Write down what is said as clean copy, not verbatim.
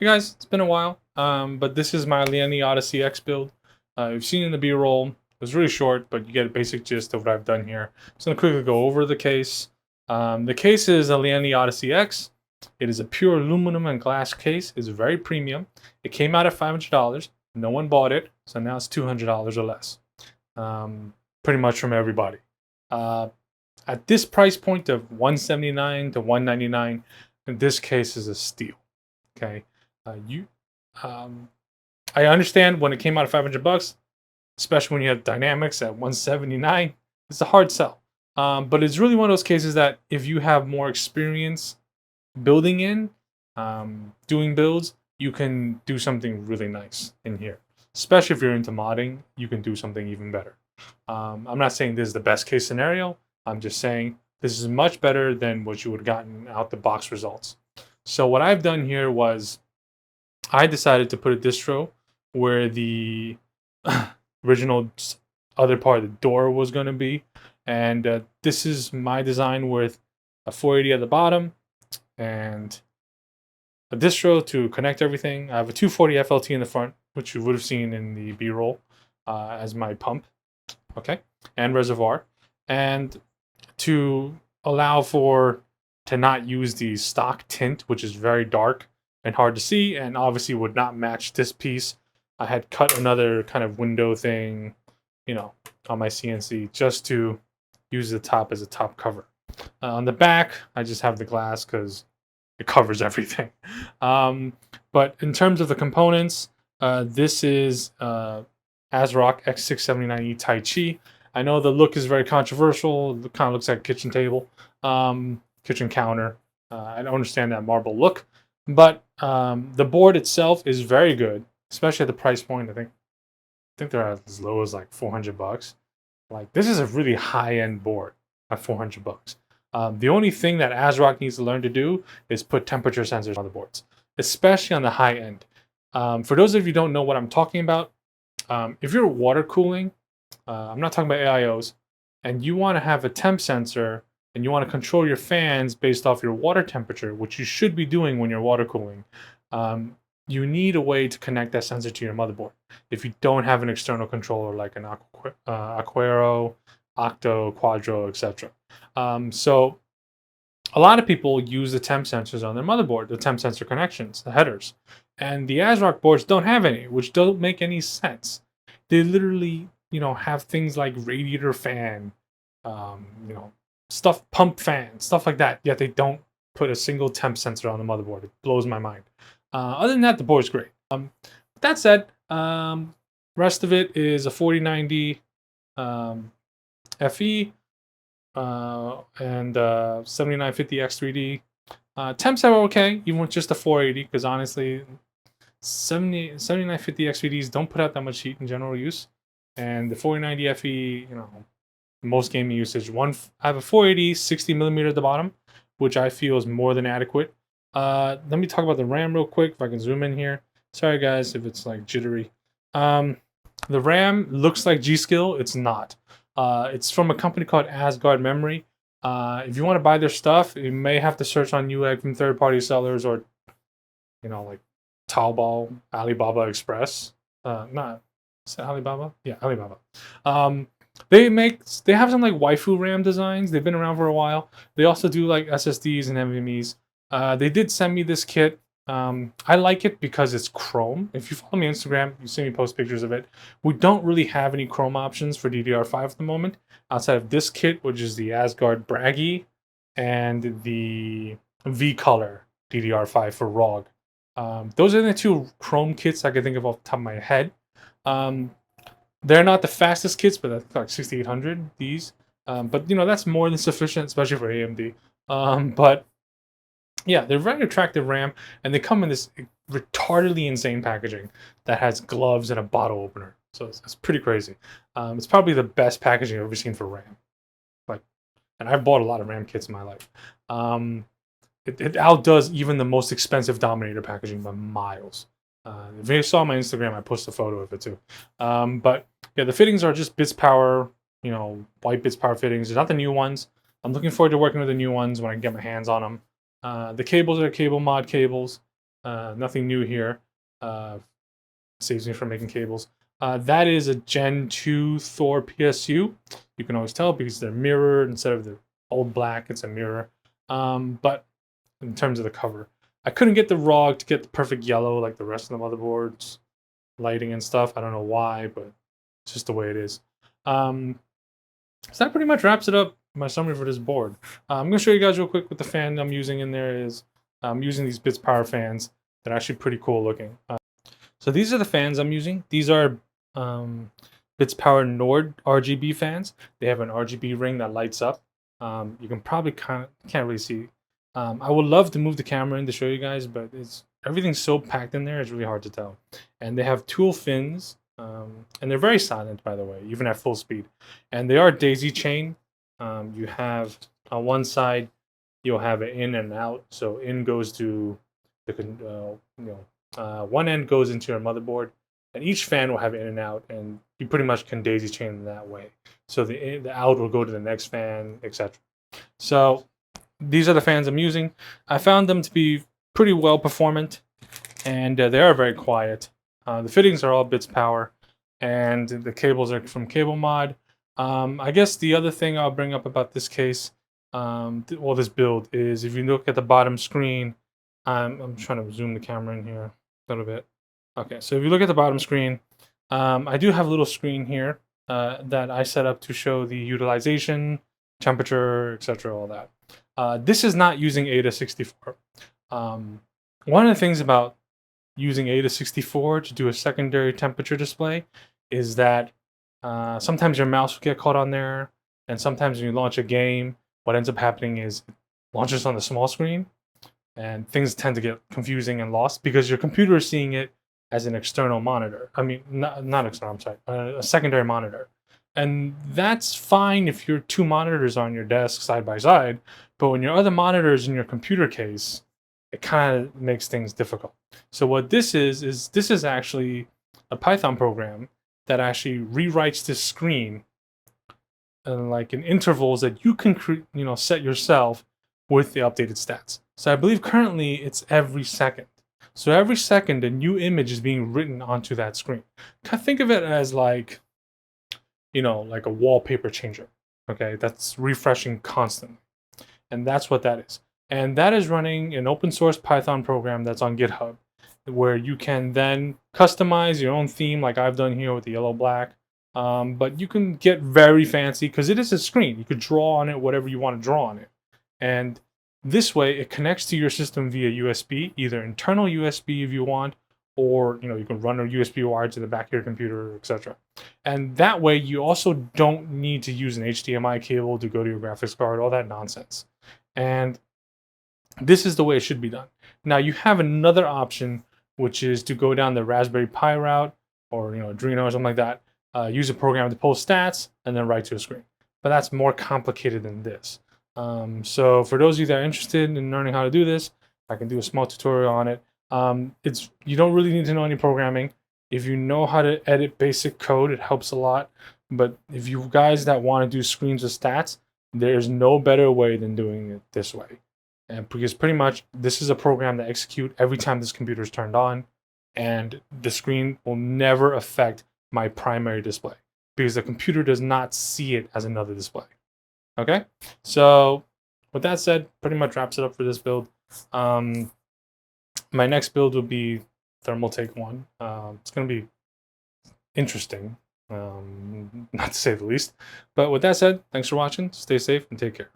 Hey guys, it's been a while, but this is my Lian Li Odyssey X build. You've seen in the B-roll. It was really short, but you get a basic gist of what I've done here. Just gonna quickly go over the case. The case is a Lian Li Odyssey X. It is a pure aluminum and glass case. It's very premium. It came out at $500. No one bought it, so now it's $200 or less. Pretty much from everybody. Uh, at this price point of $179 to $199, this case is a steal. Okay. You, I understand when it came out at $500, especially when you have dynamics at 179, it's a hard sell. But it's really one of those cases that if you have more experience building in, doing builds, you can do something really nice in here. Especially if you're into modding, you can do something even better. I'm not saying this is the best case scenario. I'm just saying this is much better than what you would have gotten out the box results. So what I've done here was I decided to put a distro where the original other part of the door was going to be. And this is my design with a 480 at the bottom and a distro to connect everything. I have a 240 FLT in the front, which you would have seen in the B-roll as my pump, okay, and reservoir. And to allow for to not use the stock tint, which is very dark and hard to see, and obviously would not match this piece. I had cut another kind of window thing, on my CNC just to use the top as a top cover. On the back, I just have the glass because it covers everything. But in terms of the components, this is ASRock X679E Tai Chi. I know the look is very controversial. It kind of looks like a kitchen table, kitchen counter. I don't understand that marble look, but the board itself is very good, especially at the price point. I think they're as low as like $400. Like, this is a really high-end board at $400. The only thing that ASRock needs to learn to do is put temperature sensors on the boards, especially on the high end. For those of you who don't know what I'm talking about, if you're water cooling, I'm not talking about AIOs, and you want to have a temp sensor and you want to control your fans based off your water temperature, which you should be doing when you're water cooling, you need a way to connect that sensor to your motherboard. If you don't have an external controller like an Aquero, Octo, Quadro, etc. So a lot of people use the temp sensors on their motherboard, the temp sensor connections, the headers. And the ASRock boards don't have any, which don't make any sense. They literally, have things like radiator fan, stuff, pump fan, stuff like that. Yet they don't put a single temp sensor on the motherboard. It blows my mind. Other than that, the board's great. That said, rest of it is a 4090 FE and 7950 X3D. Temps are okay, even with just a 480, because honestly, 7950 X3Ds don't put out that much heat in general use. And the 4090 FE, most gaming usage. I have a 480 60mm at the bottom, which I feel is more than adequate. Let me talk about the RAM real quick, if I can zoom in here. Sorry guys if it's like jittery. The RAM looks like G-Skill. It's not. It's from a company called Asgard Memory. If you want to buy their stuff, you may have to search on Newegg from third-party sellers or, like Taobao, Alibaba Express. Not is it Alibaba? Yeah, Alibaba. They have some like waifu RAM designs. They've been around for a while. They also do like SSDs and NVMe's. They did send me this kit. I like it because it's chrome. If you follow me on Instagram, you see me post pictures of it. We don't really have any chrome options for DDR5 at the moment, outside of this kit, which is the Asgard Braggy, and the V-Color DDR5 for ROG. Those are the two chrome kits I can think of off the top of my head. They're not the fastest kits, but that's like 6800, these. But, that's more than sufficient, especially for AMD. But yeah, they're very attractive RAM, and they come in this retardedly insane packaging that has gloves and a bottle opener. So it's pretty crazy. It's probably the best packaging I've ever seen for RAM. And I've bought a lot of RAM kits in my life. It outdoes even the most expensive Dominator packaging by miles. If you saw my Instagram, I posted a photo of it too. But yeah, the fittings are just Bits Power, white Bits Power fittings. They're not the new ones. I'm looking forward to working with the new ones when I get my hands on them. The cables are cable mod cables. Nothing new here. Saves me from making cables. That is a Gen 2 Thor PSU. You can always tell because they're mirrored instead of the old black. It's a mirror. But in terms of the cover, I couldn't get the ROG to get the perfect yellow like the rest of the motherboards, lighting and stuff. I don't know why, but it's just the way it is. So that pretty much wraps it up. My summary for this board. I'm going to show you guys real quick what the fan I'm using in there is. I'm using these Bits Power fans. They're actually pretty cool looking. So these are the fans I'm using. These are Bits Power Nord RGB fans. They have an RGB ring that lights up. You can probably can't really see. I would love to move the camera in to show you guys, but everything's so packed in there, it's really hard to tell. And they have tool fins, and they're very silent, by the way, even at full speed. And they are daisy chain. You have on one side, you'll have it in and out. So in goes to the one end goes into your motherboard, and each fan will have in and out, and you pretty much can daisy chain in that way. So the out will go to the next fan, etc. So these are the fans I'm using. I found them to be pretty well performant, and they are very quiet. The fittings are all Bits Power, and the cables are from Cable Mod. I guess the other thing I'll bring up about this case, this build, is if you look at the bottom screen, I'm trying to zoom the camera in here a little bit. Okay, so if you look at the bottom screen, I do have a little screen here that I set up to show the utilization, temperature, etc., all that. This is not using AIDA64. One of the things about using AIDA64 to do a secondary temperature display is that sometimes your mouse will get caught on there, and sometimes when you launch a game, what ends up happening is it launches on the small screen, and things tend to get confusing and lost because your computer is seeing it as an external monitor. I mean, not external, I'm sorry, a secondary monitor. And that's fine if your two monitors on your desk side by side, but when your other monitor is in your computer case, it kind of makes things difficult. So what this is this is actually a Python program that actually rewrites this screen like in intervals that you can set yourself with the updated stats. So I believe currently it's every second. So every second a new image is being written onto that screen. Think of it as like like a wallpaper changer. Okay, that's refreshing constantly. And that's what that is. And that is running an open source Python program that's on GitHub, where you can then customize your own theme like I've done here with the yellow black. But you can get very fancy because it is a screen. You could draw on it whatever you want to draw on it. And this way it connects to your system via USB, either internal USB if you want, or you can run a USB wire to the back of your computer, etc. And that way you also don't need to use an HDMI cable to go to your graphics card, all that nonsense. And this is the way it should be done. Now you have another option, which is to go down the Raspberry Pi route or Arduino or something like that. Use a program to pull stats and then write to a screen. But that's more complicated than this. So for those of you that are interested in learning how to do this, I can do a small tutorial on it. You don't really need to know any programming. If you know how to edit basic code, it helps a lot. But if you guys that want to do screens with stats, there's no better way than doing it this way. And because pretty much this is a program that executes every time this computer is turned on, and the screen will never affect my primary display because the computer does not see it as another display. Okay, so with that said, pretty much wraps it up for this build. My next build will be Thermal Take 1. It's going to be interesting, not to say the least. But with that said, thanks for watching. Stay safe and take care.